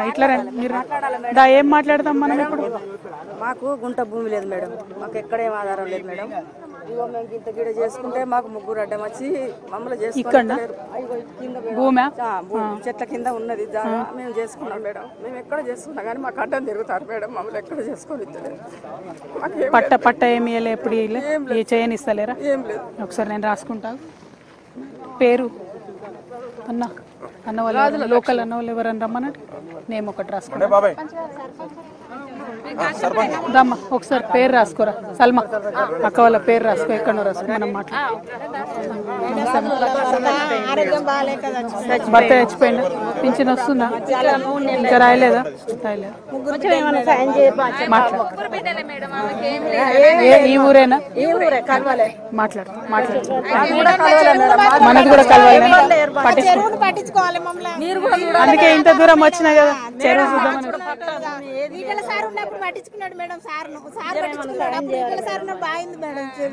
ఇట్లా మీరు ఏం మాట్లాడతాం మనం ఇప్పుడు? మాకు గుంట భూమి లేదు మేడం, మాకు ఎక్కడేం ఆధారం లేదు మేడం. ఇగో మేము ఇంత గిడ చేసుకుంటే మాకు ముగ్గురు అడ్డం వచ్చి మమ్మల్ని చేసుకుంటారు. భూమి చెట్ల కింద ఉన్నది జాగా, మేము చేసుకున్నాం మేడం. మేము ఎక్కడ చేసుకున్నాం కానీ మాకు అడ్డం తిరుగుతారు మేడం, మమ్మల్ని ఎక్కడ చేసుకొని ఇస్తలేదు. పట్ట ఏమి ఎప్పుడు చేయనిస్తలేరా? ఏం లేదు. ఒకసారి నేను రాసుకుంటా. పేరు అన్న వాళ్ళు లోకల్ అన్న వాళ్ళు ఎవరని రమ్మన్నట్టు నేమ్ ఒకటి రాసుకుంటా. దమ్మా ఒకసారి పేరు రాసుకోరా. సల్మా అక్క వాళ్ళ పేరు రాసుకో, ఎక్కడో రాసుకో. మనం భర్త చచ్చిపోయిందా? పింఛన్ వస్తుందా? ఇంకా రాయలేదా? ఈ ఊరేనా? మాట్లాడు మనది కూడా కలవాలి. అందుకే ఇంత దూరం వచ్చినా కదా చెరువు చూద్దామని.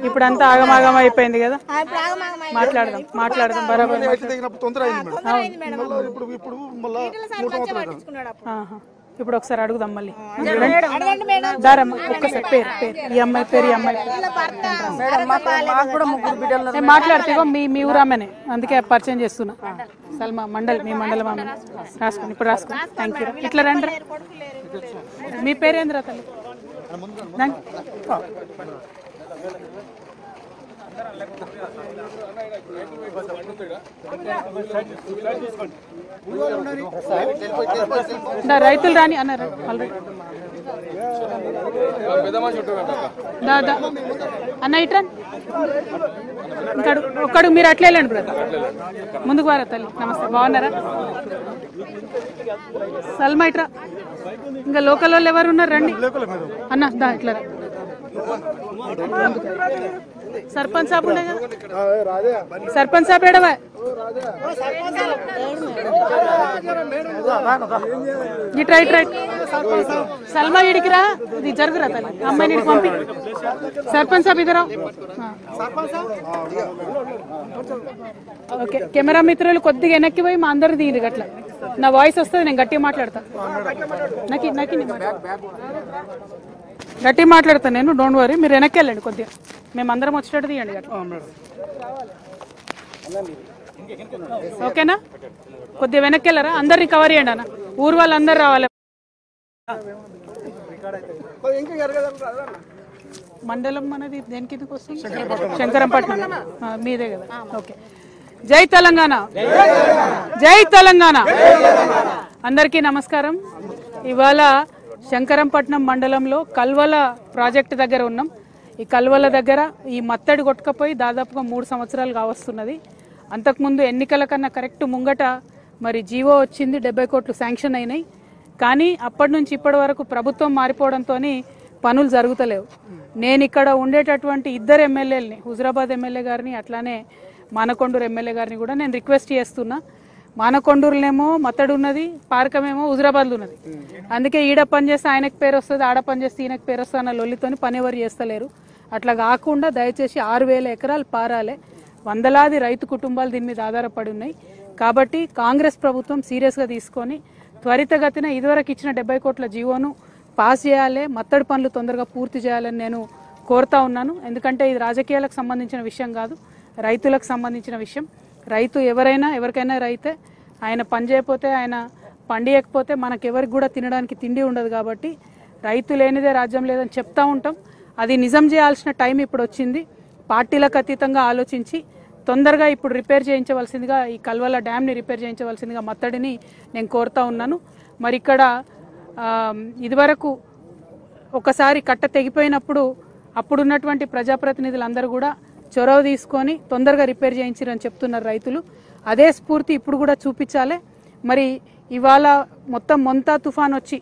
ఇప్పుడు అంతా ఆగమాగం అయిపోయింది కదా. మాట్లాడదాం బరాబర్. ఇప్పుడు ఒకసారి అడుగుదాం మళ్ళీ. దారమ్మ ఒక్కసారి పేరు ఈ అమ్మాయి పేరు ఈ అమ్మాయి మాట్లాడుతూ మీ ఊరామనే, అందుకే పరిచయం చేస్తున్నా. సల్మా మండల్, మీ మండలం ఆమె. రాసుకోండి ఇప్పుడు రాసుకోండి. Thank you. ఇట్లా రండి. మీ పేరేంద్ర తల్లి? రైతులు రాని అన్నారు దాదా అన్న ఇట్రా. ఇంకా ఒక్కడు మీరు అట్లే వెళ్ళండి బ్రదర్, ముందుకు వారా తల్లి. నమస్తే, బాగున్నారా? సల్మా ఇట్రా. ఇంకా లోకల్ వాళ్ళు ఎవరు ఉన్నారు రండి అన్న. దా ఇట్లా సర్పంచ్ సాబ్ ఉండే కదా. సర్పంచ్ సాబ్ ఏడవా? ఇట్రా ఇట్రా. సల్మా ఇడికి రా, ఇది జరుగురా తల్లి. అమ్మాయిని ఇడికి పంపి. సర్పంచ్ సాబ్ ఇద్దరు. ఓకే, కెమెరా మిత్రులు కొద్దిగా వెనక్కి పోయి మా అందరు తీరు గట్ల. నా వాయిస్ వస్తుంది, నేను గట్టిగా మాట్లాడతా. గట్టిగా మాట్లాడతాను నేను, డోంట్ వరీ. మీరు వెనక్కి వెళ్ళండి కొద్దిగా, మేమందరం వచ్చేటట్టు తీయండి గట్లా. ఓకేనా? కొద్దిగా వెనక్కి వెళ్ళరా, అందరినీ కవర్ చేయండి అన్న. ఊరు వాళ్ళందరూ రావాలి. మండలం అనేది దేనికి ఎందుకు వస్తుంది? శంకరంపట్నం మీదే కదా. ఓకే. జై తెలంగాణ, జై తెలంగాణ. అందరికీ నమస్కారం. ఇవాళ శంకరంపట్నం మండలంలో కల్వల ప్రాజెక్టు దగ్గర ఉన్నాం. ఈ కల్వల దగ్గర ఈ మత్తడి కొట్టుకపోయి దాదాపుగా 3 సంవత్సరాలు కావస్తున్నది. అంతకుముందు ఎన్నికల కన్నా కరెక్ట్ ముంగట మరి జీవో వచ్చింది, 70 కోట్లు శాంక్షన్ అయినాయి. కానీ అప్పటి నుంచి ఇప్పటి వరకు ప్రభుత్వం మారిపోవడంతో పనులు జరుగుతలేవు. నేను ఇక్కడ ఉండేటటువంటి 2 ఎమ్మెల్యేలని, హుజరాబాద్ ఎమ్మెల్యే గారిని అట్లానే మానకొండూరు ఎమ్మెల్యే గారిని కూడా నేను రిక్వెస్ట్ చేస్తున్నా. మానకొండూరులేమో మత్తడు ఉన్నది, పార్కమేమో హుజరాబాద్లో ఉన్నది. అందుకే ఈడ పని చేస్తే ఆయనకు పేరు వస్తుంది, ఆడ పని చేస్తే ఈయనకు పేరు వస్తుంది అన్న లొల్లితోని పని ఎవరు చేస్తలేరు. అట్లా కాకుండా దయచేసి 6,000 ఎకరాలు పారాలే. వందలాది రైతు కుటుంబాలు దీని మీద ఆధారపడి ఉన్నాయి. కాబట్టి కాంగ్రెస్ ప్రభుత్వం సీరియస్గా తీసుకొని త్వరితగతిన ఇదివరకు ఇచ్చిన 70 కోట్ల జీవోను పాస్ చేయాలి, మత్తడి పనులు తొందరగా పూర్తి చేయాలని నేను కోరుతా ఉన్నాను. ఎందుకంటే ఇది రాజకీయాలకు సంబంధించిన విషయం కాదు, రైతులకు సంబంధించిన విషయం. రైతు ఎవరికైనా రైతే, ఆయన పని చేయకపోతే, ఆయన పండియకపోతే మనకెవరికి కూడా తినడానికి తిండి ఉండదు. కాబట్టి రైతు లేనిదే రాజ్యం లేదని చెప్తా ఉంటాం. అది నిజం చేయాల్సిన టైం ఇప్పుడు వచ్చింది. పార్టీలకు అతీతంగా ఆలోచించి తొందరగా ఇప్పుడు రిపేర్ చేయించవలసిందిగా, ఈ కల్వల డ్యామ్ని రిపేర్ చేయించవలసిందిగా మత్తడిని నేను కోరుతా ఉన్నాను. మరి ఇక్కడ ఇదివరకు ఒకసారి కట్ట తెగిపోయినప్పుడు అప్పుడున్నటువంటి ప్రజాప్రతినిధులందరూ కూడా చొరవ తీసుకొని తొందరగా రిపేర్ చేయించారని చెప్తున్నారు రైతులు. అదే స్ఫూర్తి ఇప్పుడు కూడా చూపించాలి. మరి ఇవాళ మొత్తం మొంతా తుఫాన్ వచ్చి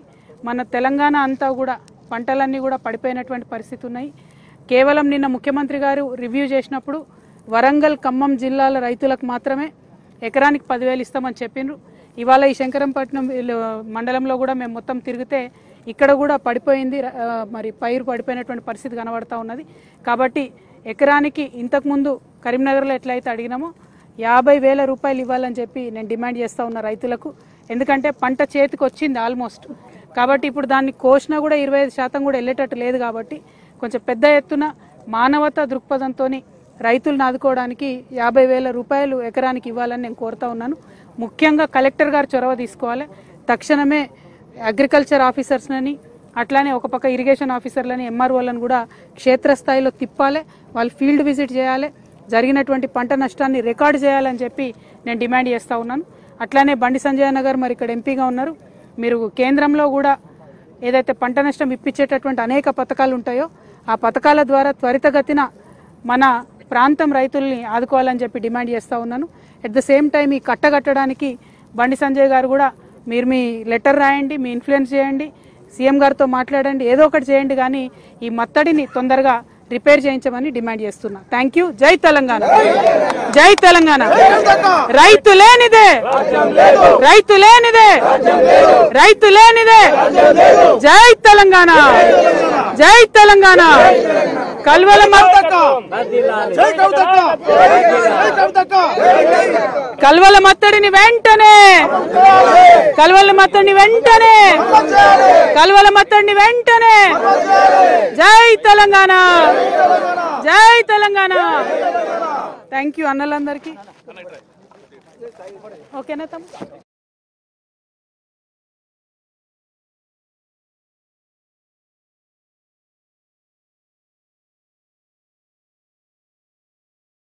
మన తెలంగాణ అంతా కూడా పంటలన్నీ కూడా పడిపోయినటువంటి పరిస్థితి ఉన్నాయి. కేవలం నిన్న ముఖ్యమంత్రి గారు రివ్యూ చేసినప్పుడు వరంగల్, ఖమ్మం జిల్లాల రైతులకు మాత్రమే ఎకరానికి 10,000 ఇస్తామని చెప్పిండ్రు. ఇవాళ ఈ శంకరంపట్నం మండలంలో కూడా మేము మొత్తం తిరిగితే ఇక్కడ కూడా పడిపోయింది, మరి పైరు పడిపోయినటువంటి పరిస్థితి కనబడతా ఉన్నది. కాబట్టి ఎకరానికి ఇంతకుముందు కరీంనగర్లో ఎట్లయితే అడిగినామో 50,000 రూపాయలు ఇవ్వాలని చెప్పి నేను డిమాండ్ చేస్తూ ఉన్న రైతులకు. ఎందుకంటే పంట చేతికి వచ్చింది ఆల్మోస్ట్. కాబట్టి ఇప్పుడు దాన్ని కోసినా కూడా 25% కూడా వెళ్ళేటట్టు లేదు. కాబట్టి కొంచెం పెద్ద ఎత్తున మానవతా దృక్పథంతో రైతులను ఆదుకోవడానికి 50,000 రూపాయలు ఎకరానికి ఇవ్వాలని నేను కోరుతా ఉన్నాను. ముఖ్యంగా కలెక్టర్ గారు చొరవ తీసుకోవాలి. తక్షణమే అగ్రికల్చర్ ఆఫీసర్స్ని అట్లానే ఒక పక్క ఇరిగేషన్ ఆఫీసర్లని ఎంఆర్ఓలను కూడా క్షేత్రస్థాయిలో తిప్పాలి. వాళ్ళు ఫీల్డ్ విజిట్ చేయాలి, జరిగినటువంటి పంట నష్టాన్ని రికార్డు చేయాలని చెప్పి నేను డిమాండ్ చేస్తూ ఉన్నాను. అట్లానే బండి సంజయ్ అన్న గారు మరి ఇక్కడ ఎంపీగా ఉన్నారు. మీరు కేంద్రంలో కూడా ఏదైతే పంట నష్టం ఇప్పించేటటువంటి అనేక పథకాలు ఉంటాయో ఆ పథకాల ద్వారా త్వరితగతిన మన ప్రాంతం రైతుల్ని ఆదుకోవాలని చెప్పి డిమాండ్ చేస్తూ ఉన్నాను. ఎట్ ద సేమ్ టైం ఈ కట్టడానికి బండి సంజయ్ గారు కూడా మీరు మీ లెటర్ రాయండి, మీ ఇన్ఫ్లుయెన్స్ చేయండి, సీఎం గారితో మాట్లాడండి, ఏదో ఒకటి చేయండి. కానీ ఈ మత్తడిని తొందరగా రిపేర్ చేయించమని డిమాండ్ చేస్తున్నా. Thank you. జై తెలంగాణ, జై తెలంగాణ. రైతు లేనిదే, రైతు లేనిదే, రైతు లేనిదే. జై తెలంగాణ, జై తెలంగాణ. కల్వల కల్వల మత్తడిని వెంటనే, కల్వల మత్తడిని వెంటనే, కల్వల మత్తడిని వెంటనే. జై తెలంగాణ, జై తెలంగాణ. Thank you అన్నలందరికీ. ఓకేనా తమ్ముడు?